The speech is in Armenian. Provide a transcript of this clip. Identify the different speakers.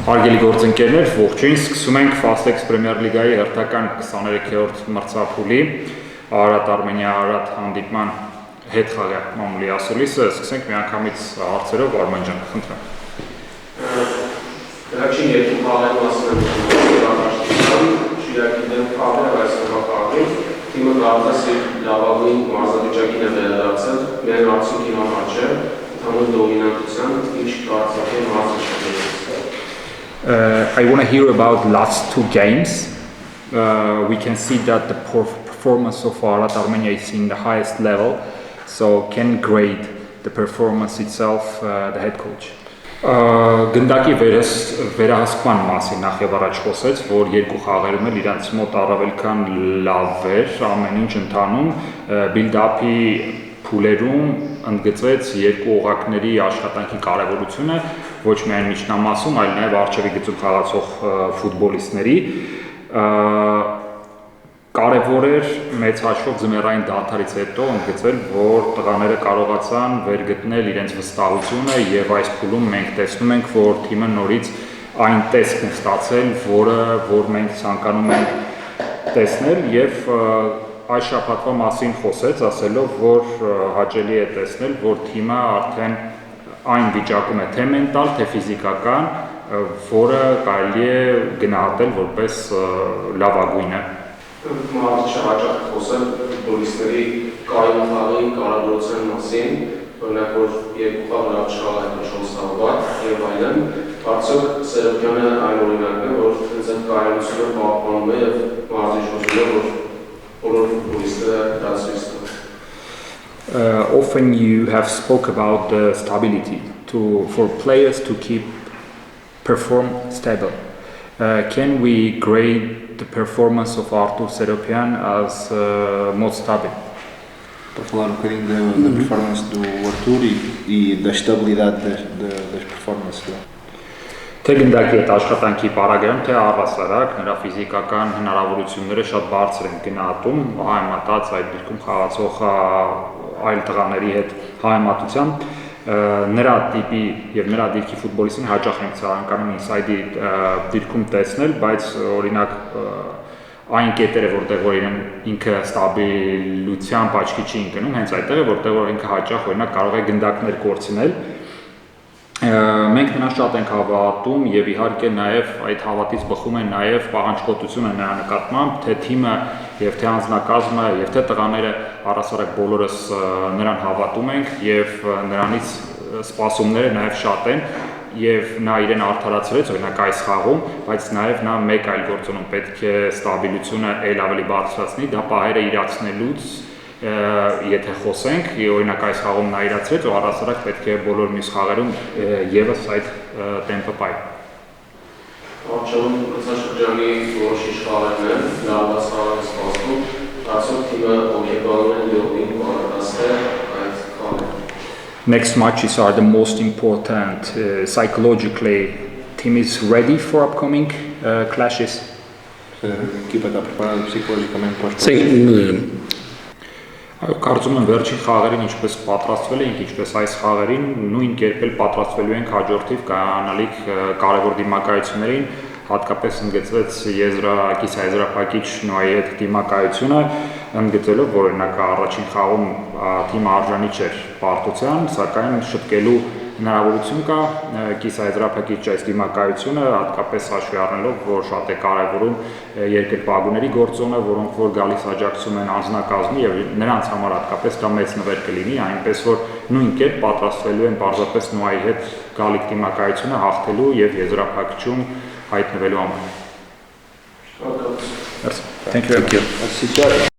Speaker 1: Հարգելի գործընկերներ, ողջույն, սկսում ենք Fastex Premier League-ի հերթական 23-րդ մրցափուլի Արարատ Արմենիա Արարատ հանդիպման հետ խաղի մամուլի ասուլիսը, սկսենք միանգամից հարցերով Արմեն ջան, խնդրեմ։
Speaker 2: Վերջին երկու խաղերի մասին Շիրակի դեմ խաղերը այսօր խաղի, թիմը կարծես լավագույն մարզավիճակին է վերադարձել, միայն արդյունքի համար չէ, ընդհանուր դոմինանտության, ինչ կարծիք է մարզավիճակի։
Speaker 1: I want to hear about last two games. We can see that the performance of Ararat Armenia is in the highest level. So can grade the performance itself the head coach. Գնդակի վերահսկման մասին նախ եւ առաջ խոսեց, որ երկու խաղերում էլ իրանց մոտ առավել քան լավ էր, ամեն ինչ ընթանում, build-up-ի փուլերում ընդգծվեց երկու օղակների աշխատանքի կարևորությունը, ոչ միայն միջնամասում, այլ նաեւ արչեւի գծում խաղացող ֆուտբոլիստների կարևոր էր մեծ հաշվով ձմեռային դադարից հետո ընդգծել, որ տղաները կարողացան վերգտնել իրենց վստահությունը եւ այս փուլում մենք տեսնում ենք, որ թիմը նորից այն տեսքն է ստացել, որ մենք ցանկանում ենք տեսնել եւ այս շաբաթվա մասին խոսեց, ասելով, որ հաճելի է տեսնել, որ թիմը արդեն այն վիճակում է թե մենտալ, թե ֆիզիկական, որը կարելի է գնահատել որպես լավագույնը։
Speaker 2: Մարդը հաճախ խոսել ֆուտբոլիստների կայուն խաղի կարևորության մասին, օրինակ որ երկու խաղ լավ չխաղա հետո չոստավված եւ այլն, արդյոք Սերոբյանը այն օրինակն է, որ հենց այդ կայունությունը պահպանում է եւ մարզիչությունը, որ բոլոր ֆուտբոլիստները դասվից
Speaker 1: Often you have spoke about the stability for players to keep perform stable. Can we grade the performance of Artur Seropian as most stable?
Speaker 3: Para falar bocadinho da performance do Artur e da estabilidade das performances dele.
Speaker 1: Թե գնդակի հետ աշխատանքի պարագայում, թե առհասարակ նրա ֆիզիկական հնարավորությունները շատ բարձր են գնահատում, համեմատած այդ դիրքում խաղացող այլ տղաների հետ համեմատությամբ, նրա տիպի եւ նրա դիրքի ֆուտբոլիստին հաճախ ենք ցանկանում inside-ի դիրքում տեսնել, բայց օրինակ այն կետերը, որտեղ որ ինքը ստաբիլությամբ աչքի չի ընկնում, հենց այդտեղ է, որտեղ որ ինքը հաճախ օրինակ կարող է գնդակներ կորցնել։ Մենք նրան շատ ենք հավատում եւ իհարկե նաեւ այդ հավատից բխում է նաեւ պահանջկոտությունը նրա նկատմամբ, թե թիմը եւ թե անձնակազմը եւ թե տղաները առասարակ բոլորս նրան հավատում ենք եւ նրանից սպասումները նաեւ շատ են եւ նա իրեն արդարացրեց օրինակ այս խաղում, բայց նաեւ նա մեկ այլ գործոնում պետք է ստաբիլությունը ել ավելի բարձրացնի, դա պահերը իրացնելուց եթե խոսենք, օրինակ այս խաղում նա իրացրեց ու առասարակ պետք է բոլոր մյուս խաղերում եւս այդ տեմպը պահի։
Speaker 2: Արդյոք մրցաշրջանի որոշիչ խաղերն են, լավված խաղերը սպասվում, արդյոք թիմը հոգեբանում է լիովին պատրաստել այդ խաղերը։
Speaker 1: Next matches are the most important psychologically. Team is ready for upcoming clashes.
Speaker 3: Equipa está preparada psicologicamente para os
Speaker 1: Կարծում եմ վերջին խաղերին ինչպես պատրաստվել ենք, ինչպես այս խաղերին նույն կերպ էլ պատրաստվելու ենք հաջորդիվ կայանալիք կարևոր դիմակայություններին, հատկապես ընդգծվեց կիսաեզրափակիչ Նոայի հետ դիմակայությունը, ընդգծելով, որ օրինակ առաջին խաղում թիմը արժանի չէր պարտության, սակայն շտկելու հնարավորություն կա կիսաեզրափակիչ այս դիմակայությունը, հատկապես հաշվի առնելով, որ շատ է կարևորում երկրպագուների գործոնը, որոնք որ գալիս աջակցում են անձնակազմի եւ նրանց համար հատկապես դա մեծ նվեր կլինի, այնպես որ նույն կերպ պատրաստվելու են պարզապես Նոայի հետ գալիք դիմակայությունը հաղթելու եւ եզրափակիչում հայտնվելու համար։
Speaker 2: Շնորհակալություն։
Speaker 1: Thank you.